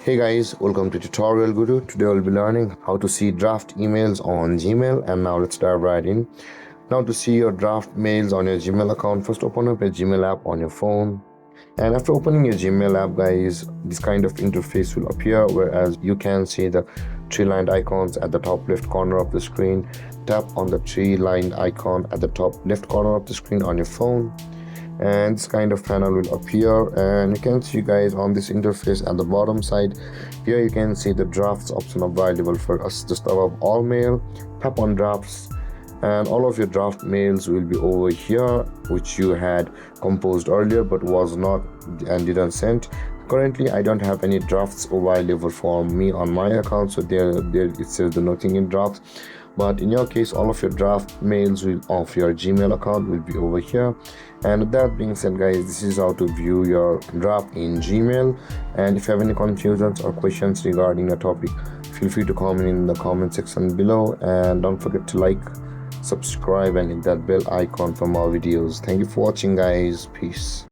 Hey guys, welcome to Tutorial Guru. Today we'll be learning how to see draft emails on Gmail, and now let's dive right in. Now to see your draft mails on your Gmail account, first open up a Gmail app on your phone. And after opening your Gmail app, guys, this kind of interface will appear, whereas you can see the three-lined icons at the top left corner of the screen. Tap on the three-lined icon at the top left corner of the screen on your phone, and this kind of panel will appear. And you can see, guys, on this interface at the bottom side here, you can see the drafts option available for us. Just above all mail, tap on drafts, and all of your draft mails will be over here, which you had composed earlier but was not and didn't send. Currently I don't have any drafts available for me on my account, so there it says the nothing in drafts. But in your case, all of your draft mails of your Gmail account will be over here. And with that being said, guys, this is how to view your draft in Gmail. And if you have any confusions or questions regarding the topic, feel free to comment in the comment section below, and don't forget to like, subscribe, and hit that bell icon for more videos. Thank you for watching, guys. Peace.